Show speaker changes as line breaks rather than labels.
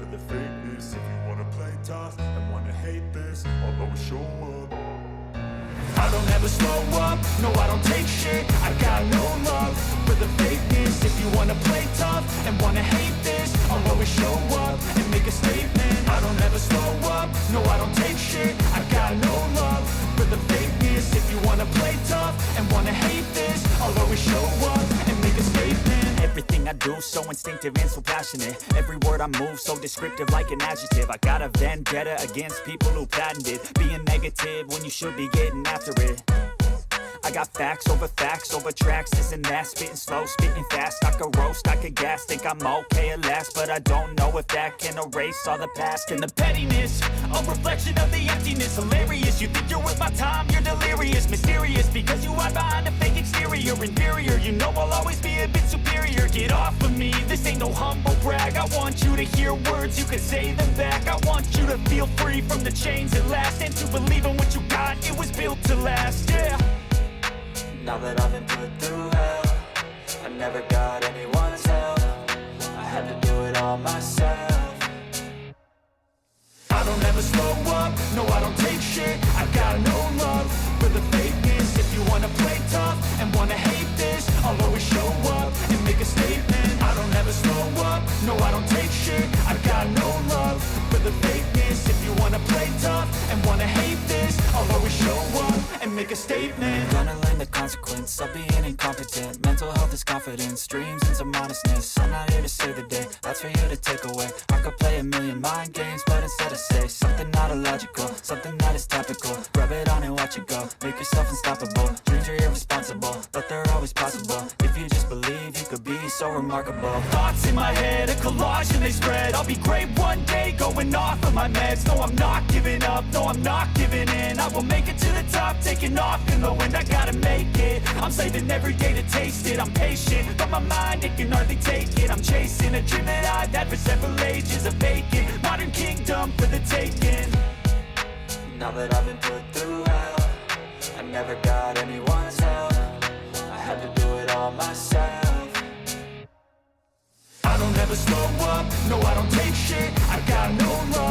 for the fakeness. If you wanna play tough and wanna hate this, I'll always show up. I don't ever slow up, no I don't take shit. I got no love for the fakeness. If you wanna play tough and wanna hate this, I'll always show up and make a statement. I don't ever slow up, no I don't take shit. I got no love for the fakeness. If you wanna play tough and wanna hate this, I'll always show up and make a statement.
Everything I do so instinctive and so passionate. Every word I move so descriptive like an adjective. I got a vendetta against people who patented being negative when you should be getting after it. I got facts over tracks, this and that. Spitting slow, spitting fast. I could roast, I could gas. Think I'm okay at last, but I don't know if that can erase all the past. And the pettiness, a reflection of the emptiness. Hilarious, you think you're worth my time, you're delirious. Mysterious, because you hide behind a fake exterior. Inferior, you know I'll always be a bit superior. Get off of me, this ain't no humble brag. I want you to hear words, you can say them back. I want you to feel free from the chains at last, and to believe in what you got, it was built to last, yeah.
Now that I've been put through hell, I never got anyone's help. I had to do it all myself.
I don't ever slow up, no I don't take shit. I got no love for the fakeness. If you wanna play tough and wanna hate this, I'll always show up and make a statement. I don't ever slow up, no I don't take shit. I got no love for the fakeness. If you wanna play tough and wanna hate this, I'll always show up and make a statement.
Gonna learn the consequence of being incompetent. Mental health is confidence, dreams and some modestness. I'm not here to save the day, that's for you to take away. I could play a million mind games, but instead I say something not illogical, something that is topical. Rub it on and watch it go, make yourself unstoppable. Dreams are irresponsible, but they're always possible. If you just believe, you could be so remarkable.
Thoughts in my head, a collage and they spread. I'll be great one day, going off of my meds. No, I'm not giving up, no, I'm not giving in. I will make it to the top, taking off in the wind. I gotta make it, I'm saving every day to taste it. I'm patient, but my mind, it can hardly take it. I'm chasing a dream that I've had for several ages. A vacant, modern kingdom for the taking.
Now that I've been put through hell, I never got anyone's help. I had to do it all myself.
I don't ever slow up, no I don't take shit. I got no love